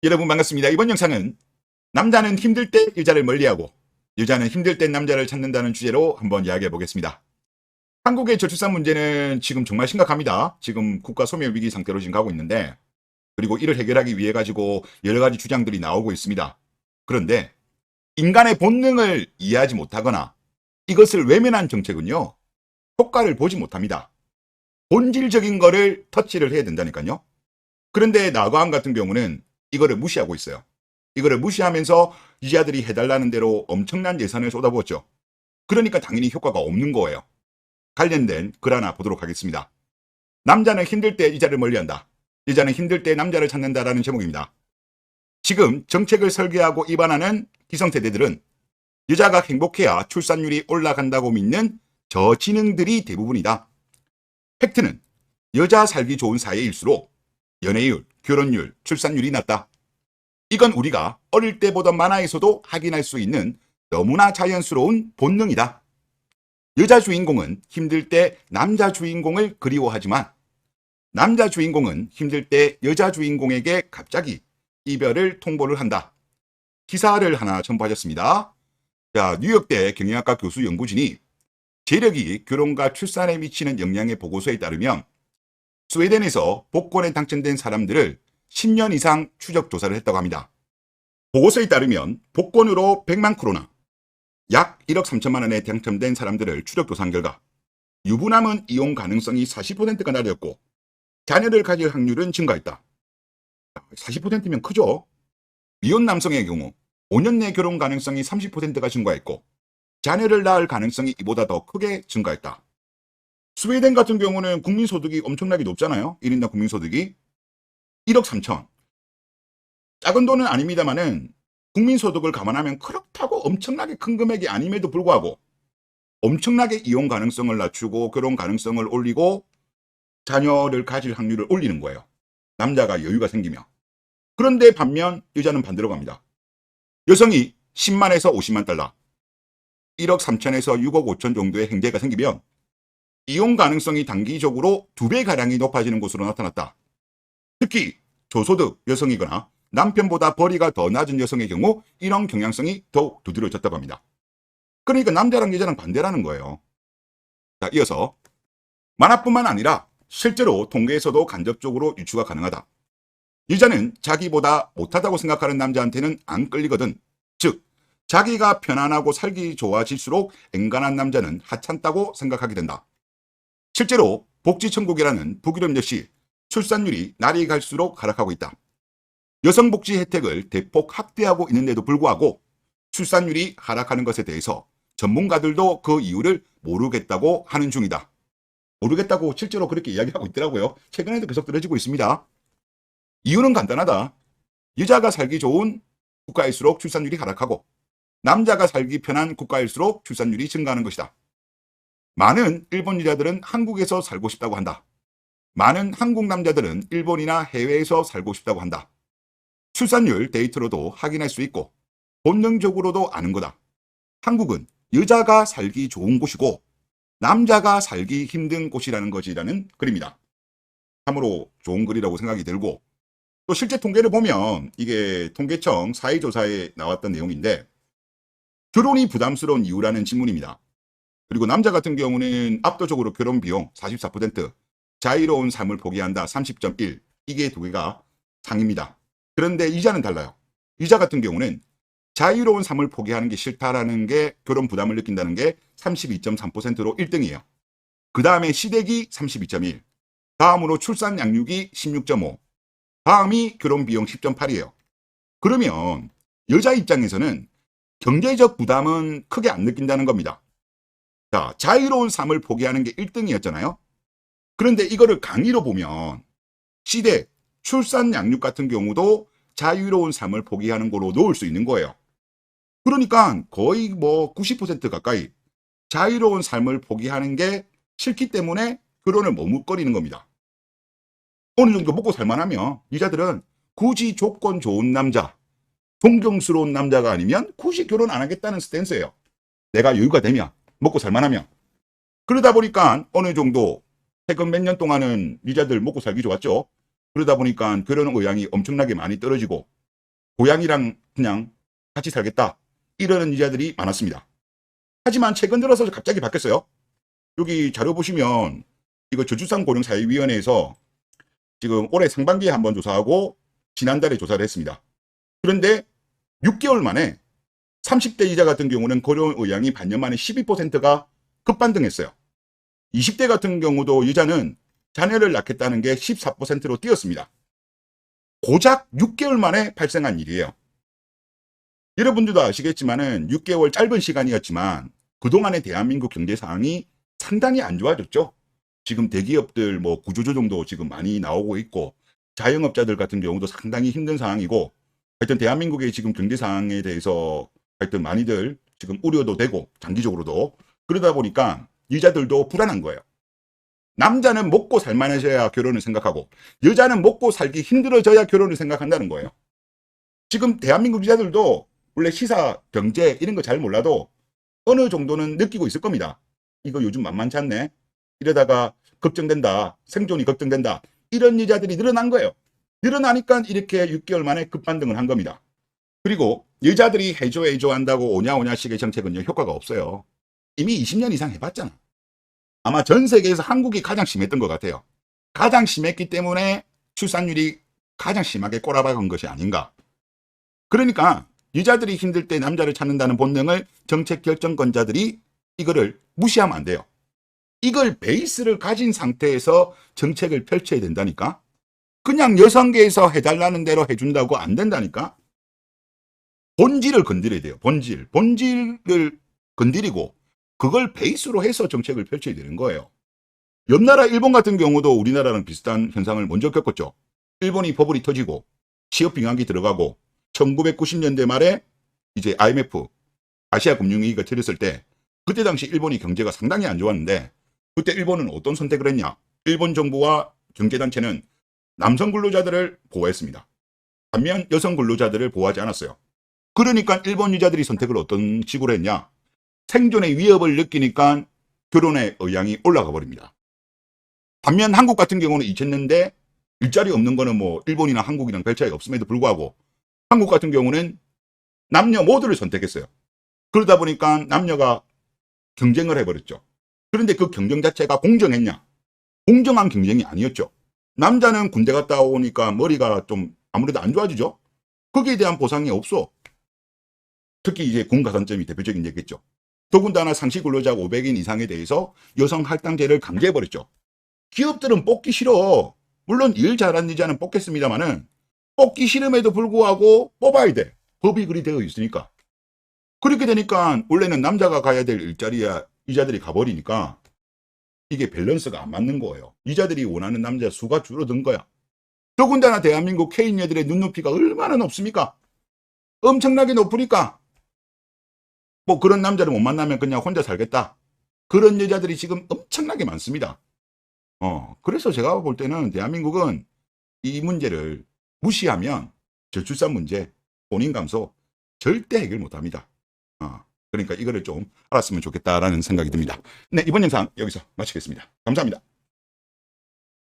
여러분 반갑습니다. 이번 영상은 남자는 힘들 때 여자를 멀리하고 여자는 힘들 때 남자를 찾는다는 주제로 한번 이야기해 보겠습니다. 한국의 저출산 문제는 지금 정말 심각합니다. 지금 국가 소멸 위기 상태로 지금 가고 있는데, 그리고 이를 해결하기 위해 가지고 여러 가지 주장들이 나오고 있습니다. 그런데 인간의 본능을 이해하지 못하거나 이것을 외면한 정책은요, 효과를 보지 못합니다. 본질적인 거를 터치를 해야 된다니까요. 그런데 나그한 같은 경우는 이거를 무시하고 있어요. 이거를 무시하면서 유지아들이 해달라는 대로 엄청난 예산을 쏟아부었죠. 그러니까 당연히 효과가 없는 거예요. 관련된 글 하나 보도록 하겠습니다. 남자는 힘들 때 여자를 멀리한다. 여자는 힘들 때 남자를 찾는다라는 제목입니다. 지금 정책을 설계하고 입안하는 기성세대들은 여자가 행복해야 출산율이 올라간다고 믿는 저지능들이 대부분이다. 팩트는 여자 살기 좋은 사회일수록 연애율, 결혼율, 출산율이 낮다. 이건 우리가 어릴 때 보던 만화에서도 확인할 수 있는 너무나 자연스러운 본능이다. 여자 주인공은 힘들 때 남자 주인공을 그리워하지만 남자 주인공은 힘들 때 여자 주인공에게 갑자기 이별을 통보를 한다. 기사를 하나 첨부하셨습니다. 자, 뉴욕대 경영학과 교수 연구진이 재력이 결혼과 출산에 미치는 영향의 보고서에 따르면 스웨덴에서 복권에 당첨된 사람들을 10년 이상 추적 조사를 했다고 합니다. 보고서에 따르면 복권으로 100만 크로나, 약 1억 3천만 원에 당첨된 사람들을 추적 조사한 결과 유부남은 이혼 가능성이 40%가 낮았고 자녀를 가질 확률은 증가했다. 40%면 크죠? 미혼 남성의 경우 5년 내 결혼 가능성이 30%가 증가했고 자녀를 낳을 가능성이 이보다 더 크게 증가했다. 스웨덴 같은 경우는 국민소득이 엄청나게 높잖아요. 1인당 국민소득이 1억 3천. 작은 돈은 아닙니다만은 국민소득을 감안하면 그렇다고 엄청나게 큰 금액이 아님에도 불구하고 엄청나게 이혼 가능성을 낮추고 결혼 가능성을 올리고 자녀를 가질 확률을 올리는 거예요. 남자가 여유가 생기면. 그런데 반면 여자는 반대로 갑니다. 여성이 10만에서 50만 달러, 1억 3천에서 6억 5천 정도의 행재가 생기면 이혼 가능성이 단기적으로 2배가량이 높아지는 것으로 나타났다. 특히 저소득 여성이거나 남편보다 벌이가 더 낮은 여성의 경우 이런 경향성이 더욱 두드러졌다고 합니다. 그러니까 남자랑 여자랑 반대라는 거예요. 자, 이어서 만화뿐만 아니라 실제로 통계에서도 간접적으로 유추가 가능하다. 여자는 자기보다 못하다고 생각하는 남자한테는 안 끌리거든. 즉, 자기가 편안하고 살기 좋아질수록 엔간한 남자는 하찮다고 생각하게 된다. 실제로 복지천국이라는 북유럽 역시 출산율이 날이 갈수록 하락하고 있다. 여성복지 혜택을 대폭 확대하고 있는데도 불구하고 출산율이 하락하는 것에 대해서 전문가들도 그 이유를 모르겠다고 하는 중이다. 모르겠다고 실제로 그렇게 이야기하고 있더라고요. 최근에도 계속 들어지고 있습니다. 이유는 간단하다. 여자가 살기 좋은 국가일수록 출산율이 하락하고 남자가 살기 편한 국가일수록 출산율이 증가하는 것이다. 많은 일본 여자들은 한국에서 살고 싶다고 한다. 많은 한국 남자들은 일본이나 해외에서 살고 싶다고 한다. 출산율 데이터로도 확인할 수 있고 본능적으로도 아는 거다. 한국은 여자가 살기 좋은 곳이고 남자가 살기 힘든 곳이라는 것이라는 글입니다. 참으로 좋은 글이라고 생각이 들고, 또 실제 통계를 보면 이게 통계청 사회조사에 나왔던 내용인데 결혼이 부담스러운 이유라는 질문입니다. 그리고 남자 같은 경우는 압도적으로 결혼 비용 44%, 자유로운 삶을 포기한다 30.1, 이게 두 개가 상입니다. 그런데 이자는 달라요. 이자 같은 경우는 자유로운 삶을 포기하는 게 싫다라는 게 결혼 부담을 느낀다는 게 32.3%로 1등이에요. 그 다음에 시댁이 32.1, 다음으로 출산 양육이 16.5, 다음이 결혼 비용 10.8이에요. 그러면 여자 입장에서는 경제적 부담은 크게 안 느낀다는 겁니다. 자, 자유로운 삶을 포기하는 게 1등이었잖아요. 그런데 이거를 강의로 보면 시댁, 출산 양육 같은 경우도 자유로운 삶을 포기하는 거로 놓을 수 있는 거예요. 그러니까 거의 90% 가까이 자유로운 삶을 포기하는 게 싫기 때문에 결혼을 머뭇거리는 겁니다. 어느 정도 먹고 살만하면 여자들은 굳이 조건 좋은 남자, 존경스러운 남자가 아니면 굳이 결혼 안 하겠다는 스탠스예요. 내가 여유가 되면, 먹고 살만하면. 그러다 보니까 어느 정도 최근 몇 년 동안은 여자들 먹고 살기 좋았죠. 그러다 보니까 결혼 의향이 엄청나게 많이 떨어지고 고양이랑 그냥 같이 살겠다. 이러는 여자들이 많았습니다. 하지만 최근 들어서 갑자기 바뀌었어요. 여기 자료 보시면 이거 저출산 고령사회위원회에서 지금 올해 상반기에 한번 조사하고 지난달에 조사를 했습니다. 그런데 6개월 만에 30대 이자 같은 경우는 고령 의향이 반년 만에 12%가 급반등했어요. 20대 같은 경우도 여자는 자녀를 낳겠다는 게 14%로 뛰었습니다. 고작 6개월 만에 발생한 일이에요. 여러분들도 아시겠지만은 6개월 짧은 시간이었지만 그동안의 대한민국 경제 상황이 상당히 안 좋아졌죠. 지금 대기업들 뭐 구조조정도 지금 많이 나오고 있고 자영업자들 같은 경우도 상당히 힘든 상황이고 하여튼 대한민국의 지금 경제 상황에 대해서 하여튼 많이들 지금 우려도 되고 장기적으로도 그러다 보니까 여자들도 불안한 거예요. 남자는 먹고 살만해져야 결혼을 생각하고 여자는 먹고 살기 힘들어져야 결혼을 생각한다는 거예요. 지금 대한민국 여자들도 원래 시사, 경제 이런 거 잘 몰라도 어느 정도는 느끼고 있을 겁니다. 이거 요즘 만만치 않네. 이러다가 걱정된다. 생존이 걱정된다. 이런 여자들이 늘어난 거예요. 늘어나니까 이렇게 6개월 만에 급반등을 한 겁니다. 그리고 여자들이 해줘 한다고 오냐오냐식의 정책은요 효과가 없어요. 이미 20년 이상 해봤잖아. 아마 전 세계에서 한국이 가장 심했던 것 같아요. 가장 심했기 때문에 출산율이 가장 심하게 꼬라박은 것이 아닌가. 그러니까 여자들이 힘들 때 남자를 찾는다는 본능을 정책 결정권자들이 이거를 무시하면 안 돼요. 이걸 베이스를 가진 상태에서 정책을 펼쳐야 된다니까. 그냥 여성계에서 해달라는 대로 해준다고 안 된다니까. 본질을 건드려야 돼요. 본질을 건드리고 그걸 베이스로 해서 정책을 펼쳐야 되는 거예요. 옆 나라 일본 같은 경우도 우리나라랑 비슷한 현상을 먼저 겪었죠. 일본이 버블이 터지고 취업 빙하기 들어가고 1990년대 말에 이제 IMF 아시아 금융위기가 터졌을 때 그때 당시 일본이 경제가 상당히 안 좋았는데 그때 일본은 어떤 선택을 했냐. 일본 정부와 경제단체는 남성 근로자들을 보호했습니다. 반면 여성 근로자들을 보호하지 않았어요. 그러니까 일본 여자들이 선택을 어떤 식으로 했냐. 생존의 위협을 느끼니까 결혼의 의향이 올라가 버립니다. 반면 한국 같은 경우는 2000년대 일자리 없는 거는 뭐 일본이나 한국이랑 별 차이가 없음에도 불구하고 한국 같은 경우는 남녀 모두를 선택했어요. 그러다 보니까 남녀가 경쟁을 해버렸죠. 그런데 그 경쟁 자체가 공정했냐? 공정한 경쟁이 아니었죠. 남자는 군대 갔다 오니까 머리가 좀 아무래도 안 좋아지죠. 거기에 대한 보상이 없어. 특히 이제 군 가산점이 대표적인 얘기겠죠. 더군다나 상시 근로자 500인 이상에 대해서 여성 할당제를 강제해버렸죠. 기업들은 뽑기 싫어. 물론 일 잘하는 여자는 뽑겠습니다만은 뽑기 싫음에도 불구하고 뽑아야 돼. 법이 그리 되어 있으니까. 그렇게 되니까 원래는 남자가 가야 될 일자리야 여자들이 가버리니까 이게 밸런스가 안 맞는 거예요. 여자들이 원하는 남자 수가 줄어든 거야. 더군다나 대한민국 K인여들의 눈높이가 얼마나 높습니까? 엄청나게 높으니까 뭐 그런 남자를 못 만나면 그냥 혼자 살겠다. 그런 여자들이 지금 엄청나게 많습니다. 그래서 제가 볼 때는 대한민국은 이 문제를 무시하면 저출산 문제, 혼인 감소 절대 해결 못 합니다. 그러니까 이거를 좀 알았으면 좋겠다라는 생각이 듭니다. 네, 이번 영상 여기서 마치겠습니다. 감사합니다.